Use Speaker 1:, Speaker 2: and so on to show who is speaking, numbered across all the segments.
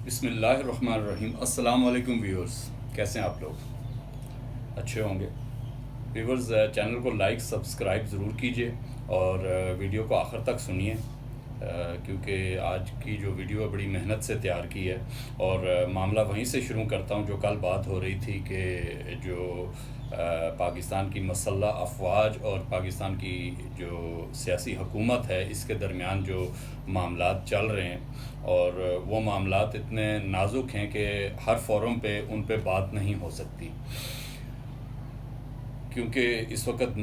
Speaker 1: بسم اللہ الرحمن الرحیم۔ السلام علیکم ویورز، کیسے ہیں آپ لوگ؟ اچھے ہوں گے ویورز۔ چینل کو لائک سبسکرائب ضرور کیجئے اور ویڈیو کو آخر تک سنیے، کیونکہ آج کی جو ویڈیو ہے بڑی محنت سے تیار کی ہے اور معاملہ وہیں سے شروع کرتا ہوں جو کل بات ہو رہی تھی کہ جو پاکستان کی مسلح افواج اور پاکستان کی جو سیاسی حکومت ہے اس کے درمیان جو معاملات چل رہے ہیں، اور وہ معاملات اتنے نازک ہیں کہ ہر فورم پہ ان پہ بات نہیں ہو سکتی، کیونکہ اس وقت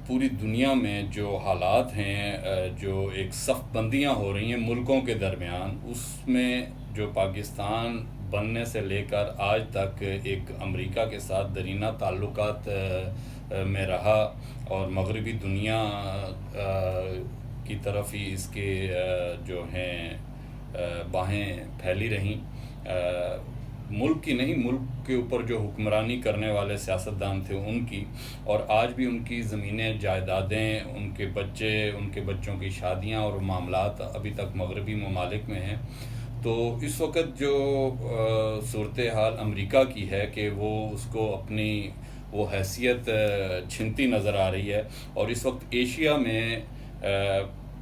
Speaker 1: پوری دنیا میں جو حالات ہیں، جو ایک صف بندیاں ہو رہی ہیں ملکوں کے درمیان، اس میں جو پاکستان بننے سے لے کر آج تک ایک امریکہ کے ساتھ درینہ تعلقات میں رہا اور مغربی دنیا کی طرف ہی اس کے جو ہیں باہیں پھیلی رہیں، ملک کی نہیں، ملک کے اوپر جو حکمرانی کرنے والے سیاستدان تھے ان کی، اور آج بھی ان کی زمینیں جائیدادیں، ان کے بچے، ان کے بچوں کی شادیاں اور معاملات ابھی تک مغربی ممالک میں ہیں۔ تو اس وقت جو صورتحال امریکہ کی ہے کہ وہ اس کو اپنی وہ حیثیت چھنتی نظر آ رہی ہے، اور اس وقت ایشیا میں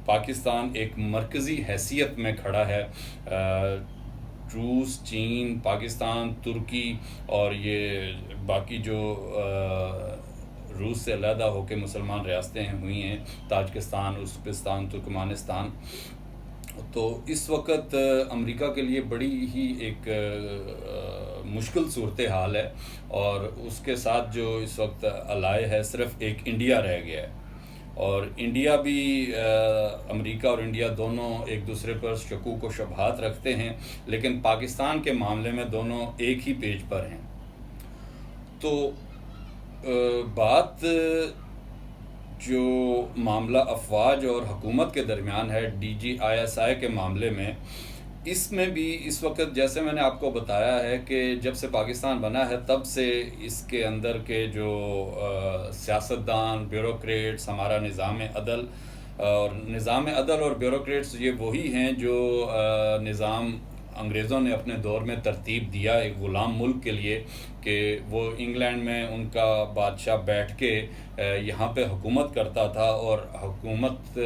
Speaker 1: پاکستان ایک مرکزی حیثیت میں کھڑا ہے۔ روس، چین، پاکستان، ترکی اور یہ باقی جو روس سے علیحدہ ہو کے مسلمان ریاستیں ہوئی ہیں، تاجکستان، ازبکستان، ترکمانستان، تو اس وقت امریکہ کے لیے بڑی ہی ایک مشکل صورتحال ہے، اور اس کے ساتھ جو اس وقت الائے ہے صرف ایک انڈیا رہ گیا ہے، اور انڈیا بھی امریکہ اور انڈیا دونوں ایک دوسرے پر شکوک و شبہات رکھتے ہیں، لیکن پاکستان کے معاملے میں دونوں ایک ہی پیج پر ہیں۔ تو بات جو معاملہ افواج اور حکومت کے درمیان ہے DGISI کے معاملے میں، اس میں بھی اس وقت جیسے میں نے آپ کو بتایا ہے کہ جب سے پاکستان بنا ہے تب سے اس کے اندر کے جو سیاستدان، بیوروکریٹس، ہمارا نظام عدل اور بیوروکریٹس یہ وہی ہیں جو نظام انگریزوں نے اپنے دور میں ترتیب دیا ایک غلام ملک کے لیے، کہ وہ انگلینڈ میں ان کا بادشاہ بیٹھ کے یہاں پہ حکومت کرتا تھا، اور حکومت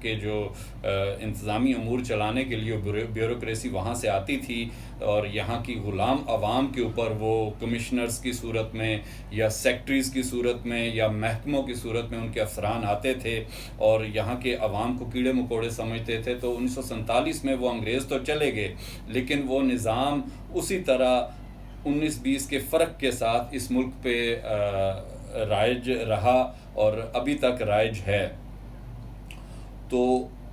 Speaker 1: کے جو انتظامی امور چلانے کے لیے بیوروکریسی وہاں سے آتی تھی، اور یہاں کی غلام عوام کے اوپر وہ کمشنرز کی صورت میں یا سیکٹریز کی صورت میں یا محکموں کی صورت میں ان کے افسران آتے تھے اور یہاں کے عوام کو کیڑے مکوڑے سمجھتے تھے۔ تو 1947 میں وہ انگریز تو چلے گئے، لیکن وہ نظام اسی طرح 19-20 کے فرق کے ساتھ اس ملک پہ رائج رہا اور ابھی تک رائج ہے۔ تو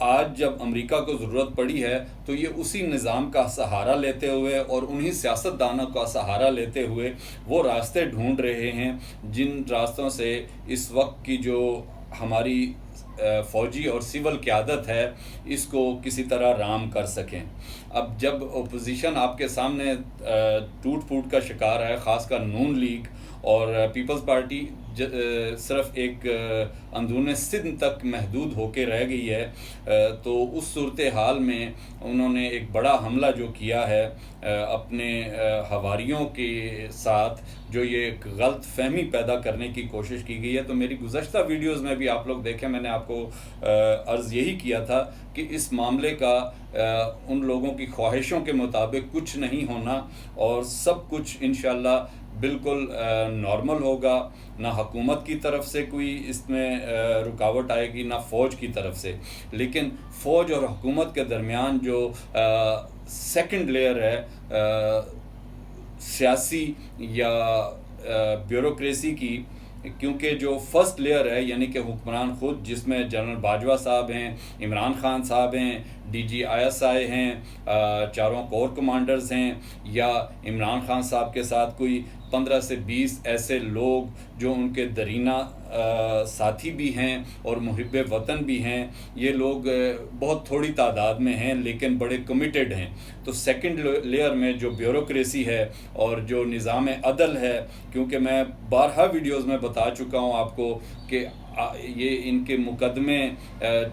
Speaker 1: آج جب امریکہ کو ضرورت پڑی ہے تو یہ اسی نظام کا سہارا لیتے ہوئے اور انہی سیاستدانوں کا سہارا لیتے ہوئے وہ راستے ڈھونڈ رہے ہیں جن راستوں سے اس وقت کی جو ہماری فوجی اور سول قیادت ہے اس کو کسی طرح رام کر سکیں۔ اب جب اپوزیشن آپ کے سامنے ٹوٹ پھوٹ کا شکار ہے، خاص کر نون لیگ اور پیپلز پارٹی صرف ایک اندرون سندھ تک محدود ہو کے رہ گئی ہے، تو اس صورتحال میں انہوں نے ایک بڑا حملہ جو کیا ہے اپنے حواریوں کے ساتھ، جو یہ ایک غلط فہمی پیدا کرنے کی کوشش کی گئی ہے۔ تو میری گزشتہ ویڈیوز میں بھی آپ لوگ دیکھیں، میں نے آپ کو عرض یہی کیا تھا کہ اس معاملے کا ان لوگوں کی خواہشوں کے مطابق کچھ نہیں ہونا، اور سب کچھ انشاءاللہ بالکل نارمل ہوگا، نہ حکومت کی طرف سے کوئی اس میں رکاوٹ آئے گی، نہ فوج کی طرف سے۔ لیکن فوج اور حکومت کے درمیان جو سیکنڈ لیئر ہے سیاسی یا بیوروکریسی کی، کیونکہ جو فرسٹ لیئر ہے یعنی کہ حکمران خود، جس میں جنرل باجوہ صاحب ہیں، عمران خان صاحب ہیں، DGISI ہیں، چاروں کور کمانڈرز ہیں، یا عمران خان صاحب کے ساتھ کوئی 15 سے 20 ایسے لوگ جو ان کے درینہ ساتھی بھی ہیں اور محب وطن بھی ہیں، یہ لوگ بہت تھوڑی تعداد میں ہیں لیکن بڑے کمیٹڈ ہیں۔ تو سیکنڈ لیئر میں جو بیوروکریسی ہے اور جو نظام عدل ہے، کیونکہ میں بارہا ویڈیوز میں بتا چکا ہوں آپ کو کہ یہ ان کے مقدمے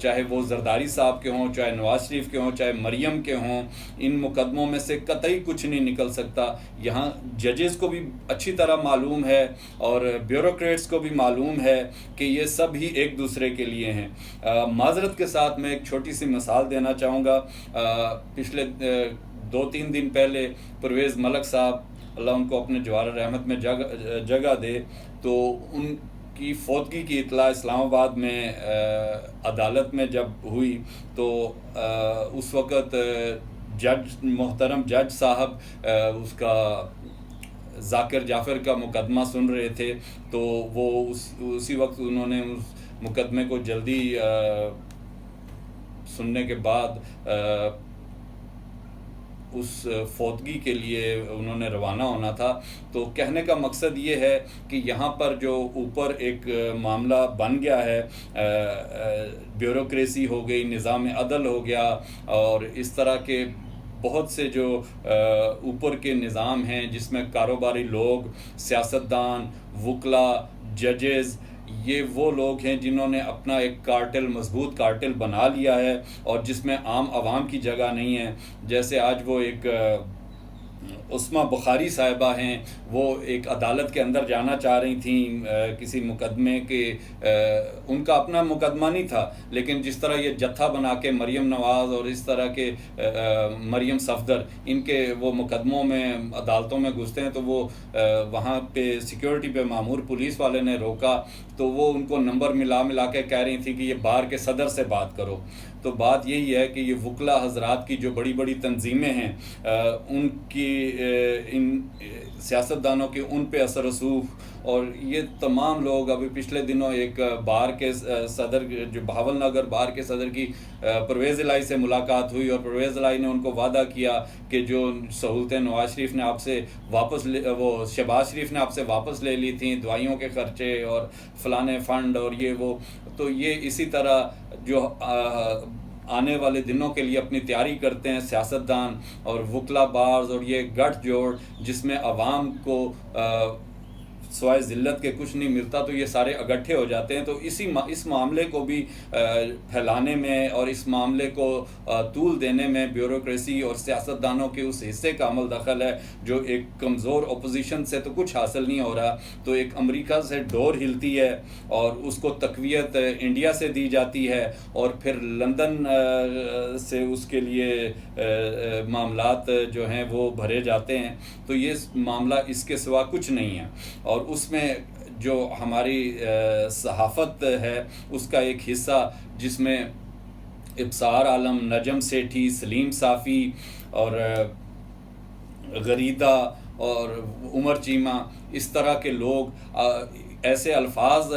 Speaker 1: چاہے وہ زرداری صاحب کے ہوں، چاہے نواز شریف کے ہوں، چاہے مریم کے ہوں، ان مقدموں میں سے قطعی کچھ نہیں نکل سکتا۔ یہاں ججز کو بھی اچھی طرح معلوم ہے اور بیوروکریٹس کو بھی معلوم ہے کہ یہ سب ہی ایک دوسرے کے لیے ہیں۔ معذرت کے ساتھ میں ایک چھوٹی سی مثال دینا چاہوں گا۔ پچھلے 2-3 دن پہلے پرویز ملک صاحب، اللہ ان کو اپنے جوار رحمت میں جگہ دے، تو ان کی فوتگی کی اطلاع اسلام آباد میں عدالت میں جب ہوئی تو اس وقت محترم جج صاحب اس کا ذاکر جعفر کا مقدمہ سن رہے تھے، تو وہ اسی وقت انہوں نے اس مقدمے کو جلدی سننے کے بعد اس فوتگی کے لیے انہوں نے روانہ ہونا تھا۔ تو کہنے کا مقصد یہ ہے کہ یہاں پر جو اوپر ایک معاملہ بن گیا ہے، بیوروکریسی ہو گئی، نظام عدل ہو گیا، اور اس طرح کے بہت سے جو اوپر کے نظام ہیں جس میں کاروباری لوگ، سیاستدان، وکلا، ججز، یہ وہ لوگ ہیں جنہوں نے اپنا ایک کارٹل، مضبوط کارٹل بنا لیا ہے، اور جس میں عام عوام کی جگہ نہیں ہے۔ جیسے آج وہ ایک عثمہ بخاری صاحبہ ہیں، وہ ایک عدالت کے اندر جانا چاہ رہی تھیں کسی مقدمے کے، ان کا اپنا مقدمہ نہیں تھا، لیکن جس طرح یہ جتھا بنا کے مریم نواز اور اس طرح کے مریم صفدر ان کے وہ مقدموں میں عدالتوں میں گھستے ہیں، تو وہ وہاں پہ سیکیورٹی پہ مامور پولیس والے نے روکا، تو وہ ان کو نمبر ملا کے کہہ رہی تھی کہ یہ بار کے صدر سے بات کرو۔ تو بات یہی ہے کہ یہ وکلا حضرات کی جو بڑی بڑی تنظیمیں ہیں، ان کی ان سیاستدانوں کے ان پہ اثر رسوخ، اور یہ تمام لوگ، ابھی پچھلے دنوں ایک بار کے صدر، جو بہاول نگر بار کے صدر کی پرویز الہی سے ملاقات ہوئی، اور پرویز الہی نے ان کو وعدہ کیا کہ جو سہولتیں نواز شریف نے آپ سے واپس وہ شہباز شریف نے آپ سے واپس لے لی تھیں، دوائیوں کے خرچے اور فلانے فنڈ اور یہ وہ، تو یہ اسی طرح جو آنے والے دنوں کے لیے اپنی تیاری کرتے ہیں سیاستدان اور وکلا بارز، اور یہ گٹھ جوڑ جس میں عوام کو سوائے ذلت کے کچھ نہیں ملتا، تو یہ سارے اکٹھے ہو جاتے ہیں۔ تو اس معاملے کو بھی پھیلانے میں اور اس معاملے کو طول دینے میں بیوروکریسی اور سیاستدانوں کے اس حصے کا عمل دخل ہے جو ایک کمزور اپوزیشن سے تو کچھ حاصل نہیں ہو رہا، تو ایک امریکہ سے ڈور ہلتی ہے اور اس کو تقویت انڈیا سے دی جاتی ہے، اور پھر لندن سے اس کے لیے معاملات جو ہیں وہ بھرے جاتے ہیں۔ تو یہ معاملہ اس کے سوا کچھ نہیں ہے، اور اس میں جو ہماری صحافت ہے اس کا ایک حصہ، جس میں ابصار عالم، نجم سیٹھی، سلیم صافی اور غریدہ اور عمر چیمہ، اس طرح کے لوگ ایسے الفاظ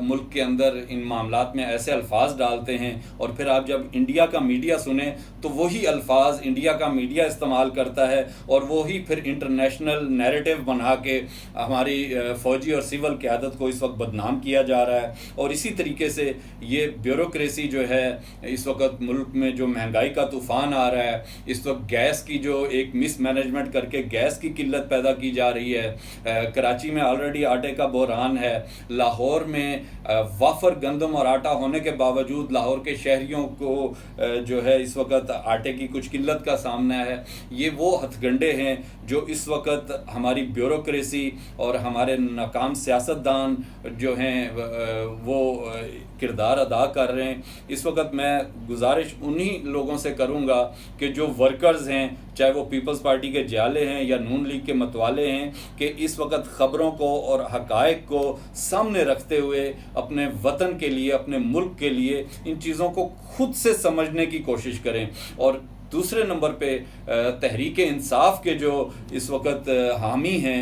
Speaker 1: ملک کے اندر ان معاملات میں ایسے الفاظ ڈالتے ہیں، اور پھر آپ جب انڈیا کا میڈیا سنیں تو وہی الفاظ انڈیا کا میڈیا استعمال کرتا ہے، اور وہی پھر انٹرنیشنل نیریٹو بنا کے ہماری فوجی اور سول قیادت کو اس وقت بدنام کیا جا رہا ہے۔ اور اسی طریقے سے یہ بیوروکریسی جو ہے، اس وقت ملک میں جو مہنگائی کا طوفان آ رہا ہے، اس وقت گیس کی جو ایک مس مینجمنٹ کر کے گیس کی قلت پیدا کی جا رہی ہے، کراچی میں آلریڈی آٹے کا بحران ہے، لاہور میں وافر گندم اور آٹا ہونے کے باوجود لاہور کے شہریوں کو جو ہے اس وقت آٹے کی کچھ قلت کا سامنا ہے۔ یہ وہ ہتھ گنڈے ہیں جو اس وقت ہماری بیوروکریسی اور ہمارے ناکام سیاستدان جو ہیں وہ کردار ادا کر رہے ہیں۔ اس وقت میں گزارش انہی لوگوں سے کروں گا کہ جو ورکرز ہیں، چاہے وہ پیپلز پارٹی کے جالے ہیں یا نون لیگ کے متوالے ہیں، کہ اس وقت خبروں کو اور حقائق کو سامنے رکھتے ہوئے اپنے وطن کے لیے، اپنے ملک کے لیے ان چیزوں کو خود سے سمجھنے کی کوشش کریں۔ اور دوسرے نمبر پہ تحریک انصاف کے جو اس وقت حامی ہیں،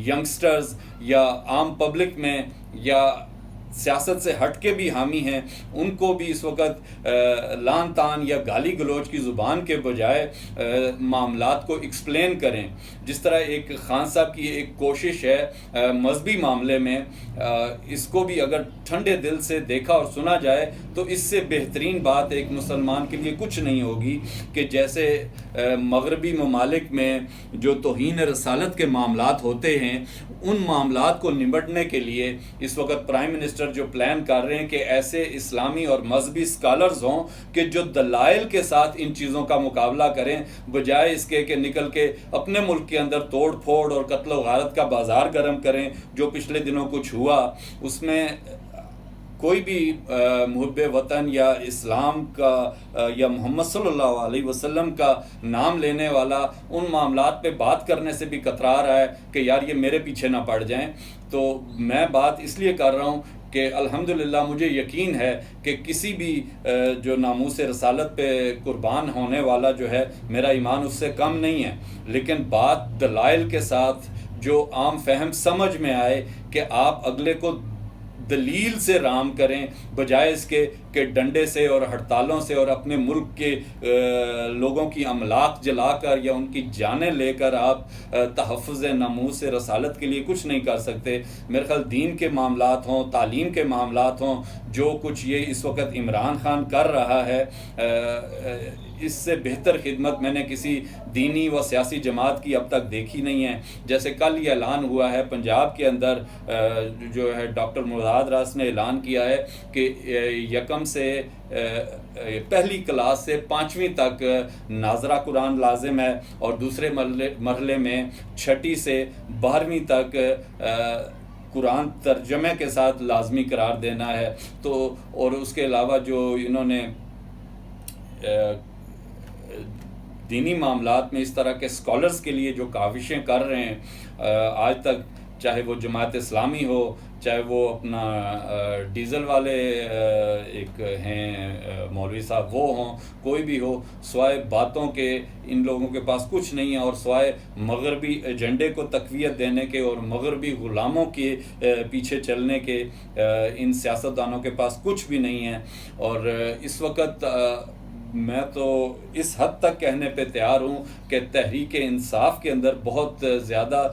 Speaker 1: ینگسٹرز یا عام پبلک میں یا سیاست سے ہٹ کے بھی حامی ہیں، ان کو بھی اس وقت لان تان یا گالی گلوچ کی زبان کے بجائے معاملات کو ایکسپلین کریں۔ جس طرح ایک خان صاحب کی ایک کوشش ہے مذہبی معاملے میں، اس کو بھی اگر ٹھنڈے دل سے دیکھا اور سنا جائے تو اس سے بہترین بات ایک مسلمان کے لیے کچھ نہیں ہوگی کہ جیسے مغربی ممالک میں جو توہین رسالت کے معاملات ہوتے ہیں، ان معاملات کو نمٹنے کے لیے اس وقت پرائم منسٹر منسٹر جو پلان کر رہے ہیں کہ ایسے اسلامی اور مذہبی اسکالرز ہوں کہ جو دلائل کے ساتھ ان چیزوں کا مقابلہ کریں، بجائے اس کے کہ نکل کے اپنے ملک کے اندر توڑ پھوڑ اور قتل و غارت کا بازار گرم کریں۔ جو پچھلے دنوں کچھ ہوا اس میں کوئی بھی محب وطن یا اسلام کا یا محمد صلی اللہ علیہ وسلم کا نام لینے والا ان معاملات پہ بات کرنے سے بھی کترا رہا ہے کہ یار یہ میرے پیچھے نہ پڑ جائیں۔ تو میں بات اس لیے کر رہا ہوں کہ الحمدللہ مجھے یقین ہے کہ کسی بھی جو ناموس رسالت پہ قربان ہونے والا جو ہے، میرا ایمان اس سے کم نہیں ہے، لیکن بات دلائل کے ساتھ جو عام فہم سمجھ میں آئے کہ آپ اگلے کو دلیل سے رام کریں، بجائے اس کے کہ ڈنڈے سے اور ہڑتالوں سے اور اپنے ملک کے لوگوں کی املاک جلا کر یا ان کی جانیں لے کر آپ تحفظ ناموس رسالت کے لیے کچھ نہیں کر سکتے۔ میرے خیال دین کے معاملات ہوں، تعلیم کے معاملات ہوں، جو کچھ یہ اس وقت عمران خان کر رہا ہے، اس سے بہتر خدمت میں نے کسی دینی و سیاسی جماعت کی اب تک دیکھی نہیں ہے۔ جیسے کل یہ اعلان ہوا ہے پنجاب کے اندر، جو ہے ڈاکٹر مراد راس نے اعلان کیا ہے کہ یکم سے پہلی کلاس سے 5ویں تک ناظرہ قرآن لازم ہے، اور دوسرے مرحلے میں 6ٹھی سے 12ویں تک قرآن ترجمے کے ساتھ لازمی قرار دینا ہے۔ تو اور اس کے علاوہ جو انہوں نے دینی معاملات میں اس طرح کے اسکالرز کے لیے جو کاوشیں کر رہے ہیں آج تک، چاہے وہ جماعت اسلامی ہو، چاہے وہ اپنا ڈیزل والے ایک ہیں مولوی صاحب وہ ہوں، کوئی بھی ہو، سوائے باتوں کے ان لوگوں کے پاس کچھ نہیں ہے، اور سوائے مغربی ایجنڈے کو تقویت دینے کے اور مغربی غلاموں کے پیچھے چلنے کے ان سیاستدانوں کے پاس کچھ بھی نہیں ہے۔ اور اس وقت میں تو اس حد تک کہنے پہ تیار ہوں کہ تحریک انصاف کے اندر بہت زیادہ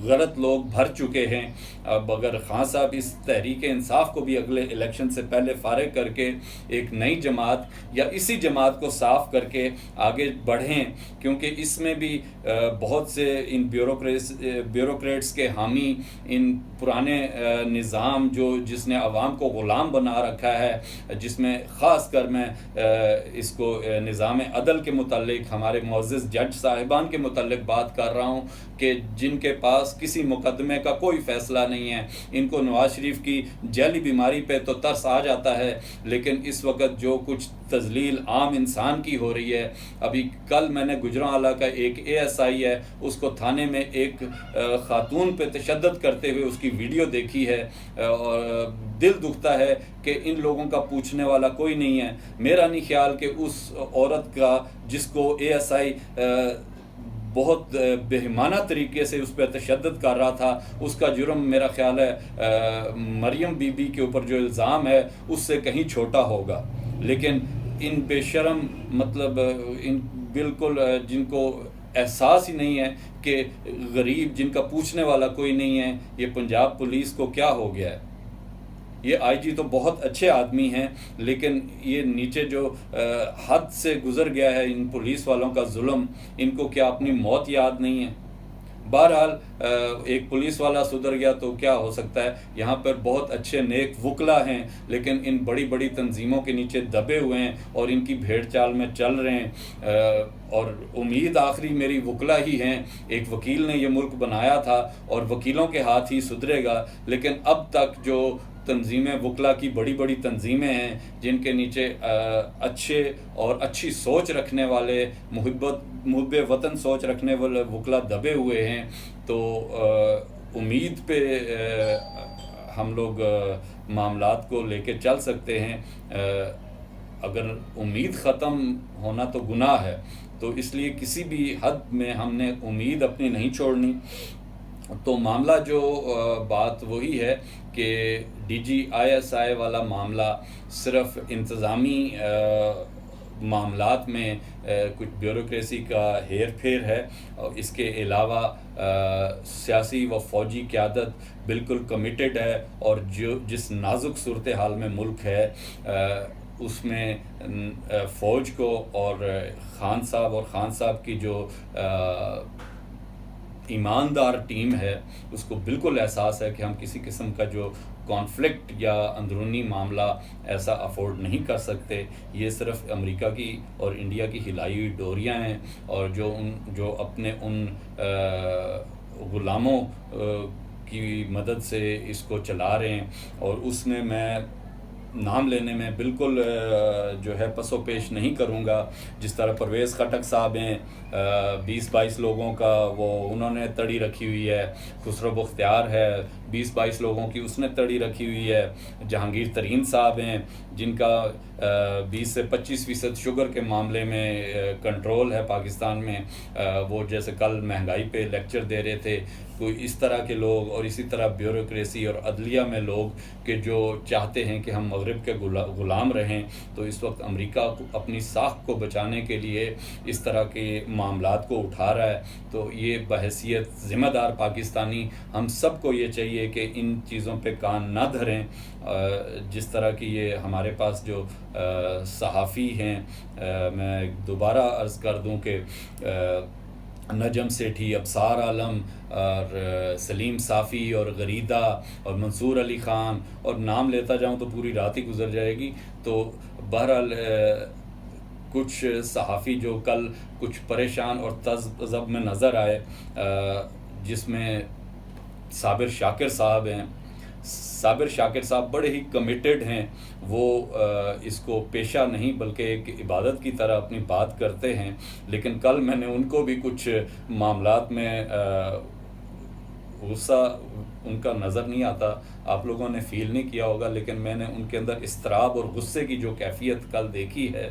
Speaker 1: غلط لوگ بھر چکے ہیں۔ اب اگر خان صاحب اس تحریک انصاف کو بھی اگلے الیکشن سے پہلے فارغ کر کے ایک نئی جماعت یا اسی جماعت کو صاف کر کے آگے بڑھیں، کیونکہ اس میں بھی بہت سے ان بیوروکریٹس کے حامی، ان پرانے نظام جس نے عوام کو غلام بنا رکھا ہے، جس میں خاص کر میں اس کو نظام عدل کے متعلق، ہمارے معزز جج صاحبان کے متعلق بات کر رہا ہوں کہ جن کے پاس کسی مقدمے کا کوئی فیصلہ نہیں ہے۔ ان کو نواز شریف کی جیلی بیماری پہ تو ترس آ جاتا ہے، لیکن اس وقت جو کچھ تذلیل عام انسان کی ہو رہی ہے، ابھی کل میں نے گجرانوالہ کا ایک ASI ہے، اس کو تھانے میں ایک خاتون پہ تشدد کرتے ہوئے اس کی ویڈیو دیکھی ہے، اور دل دکھتا ہے کہ ان لوگوں کا پوچھنے والا کوئی نہیں ہے۔ میرا نہیں خیال کہ اس عورت کا جس کو ASI بہت بہیمانہ طریقے سے اس پہ تشدد کر رہا تھا، اس کا جرم میرا خیال ہے مریم بی بی کے اوپر جو الزام ہے اس سے کہیں چھوٹا ہوگا۔ لیکن ان بے شرم، مطلب ان بالکل جن کو احساس ہی نہیں ہے کہ غریب جن کا پوچھنے والا کوئی نہیں ہے، یہ پنجاب پولیس کو کیا ہو گیا ہے۔ یہ IG تو بہت اچھے آدمی ہیں، لیکن یہ نیچے جو حد سے گزر گیا ہے ان پولیس والوں کا ظلم، ان کو کیا اپنی موت یاد نہیں ہے؟ بہرحال ایک پولیس والا سدھر گیا تو کیا ہو سکتا ہے، یہاں پر بہت اچھے نیک وکلا ہیں، لیکن ان بڑی بڑی تنظیموں کے نیچے دبے ہوئے ہیں اور ان کی بھیڑ چال میں چل رہے ہیں۔ اور امید آخری میری وکلا ہی ہیں۔ ایک وکیل نے یہ ملک بنایا تھا اور وکیلوں کے ہاتھ ہی سدھرے گا، لیکن اب تک جو تنظیمیں وکلا کی بڑی بڑی تنظیمیں ہیں جن کے نیچے اچھے اور اچھی سوچ رکھنے والے، محب وطن سوچ رکھنے والے وکلا دبے ہوئے ہیں، تو امید پہ ہم لوگ معاملات کو لے کے چل سکتے ہیں۔ اگر امید ختم ہونا تو گناہ ہے، تو اس لیے کسی بھی حد میں ہم نے امید اپنی نہیں چھوڑنی۔ تو معاملہ جو بات وہی ہے کہ DGISI والا معاملہ صرف انتظامی معاملات میں کچھ بیوروکریسی کا ہیر پھیر ہے، اور اس کے علاوہ سیاسی و فوجی قیادت بالکل کمیٹڈ ہے، اور جس نازک صورتحال میں ملک ہے اس میں فوج کو اور خان صاحب کی جو ایماندار ٹیم ہے اس کو بالکل احساس ہے کہ ہم کسی قسم کا جو کانفلکٹ یا اندرونی معاملہ ایسا افورڈ نہیں کر سکتے. یہ صرف امریکہ کی اور انڈیا کی ہلائی ہوئی ڈوریاں ہیں، اور جو اپنے ان غلاموں کی مدد سے اس کو چلا رہے ہیں. اور اس میں نام لینے میں بالکل جو ہے پس و پیش نہیں کروں گا. جس طرح پرویز خٹک صاحب ہیں، 20-22 لوگوں کا انہوں نے تڑی رکھی ہوئی ہے. خسرو بختیار ہے، 20-22 لوگوں کی اس نے تڑی رکھی ہوئی ہے. جہانگیر ترین صاحب ہیں جن کا 20 سے 25% شوگر کے معاملے میں کنٹرول ہے پاکستان میں. وہ جیسے کل مہنگائی پہ لیکچر دے رہے تھے. کوئی اس طرح کے لوگ، اور اسی طرح بیوروکریسی اور عدلیہ میں لوگ کہ جو چاہتے ہیں کہ ہم مغرب کے غلام رہیں. تو اس وقت امریکہ اپنی ساکھ کو بچانے کے لیے اس طرح کے معاملات کو اٹھا رہا ہے. تو یہ بحیثیت ذمہ دار پاکستانی ہم سب کو یہ چاہیے کہ ان چیزوں پہ کان نہ دھریں. جس طرح کی یہ ہمارے پاس جو صحافی ہیں، میں دوبارہ عرض کر دوں کہ نجم سیٹھی، ابصار عالم اور سلیم صافی اور غریدہ اور منصور علی خان، اور نام لیتا جاؤں تو پوری رات ہی گزر جائے گی. تو بہرحال کچھ صحافی جو کل کچھ پریشان اور تذبذب میں نظر آئے، جس میں صابر شاکر صاحب ہیں. صابر شاکر صاحب بڑے ہی کمیٹڈ ہیں. وہ اس کو پیشہ نہیں بلکہ ایک عبادت کی طرح اپنی بات کرتے ہیں. لیکن کل میں نے ان کو بھی کچھ معاملات میں غصہ ان کا نظر نہیں آتا، آپ لوگوں نے فیل نہیں کیا ہوگا، لیکن میں نے ان کے اندر اضطراب اور غصے کی جو کیفیت کل دیکھی ہے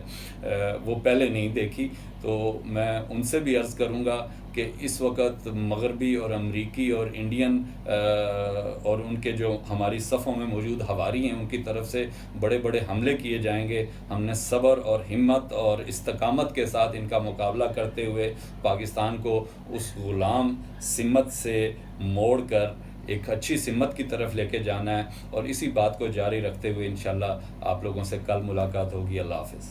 Speaker 1: وہ پہلے نہیں دیکھی. تو میں ان سے بھی عرض کروں گا کہ اس وقت مغربی اور امریکی اور انڈین اور ان کے جو ہماری صفوں میں موجود ہواری ہیں ان کی طرف سے بڑے بڑے حملے کیے جائیں گے. ہم نے صبر اور ہمت اور استقامت کے ساتھ ان کا مقابلہ کرتے ہوئے پاکستان کو اس غلام سمت سے موڑ کر ایک اچھی سمت کی طرف لے کے جانا ہے. اور اسی بات کو جاری رکھتے ہوئے انشاءاللہ آپ لوگوں سے کل ملاقات ہوگی. اللہ حافظ.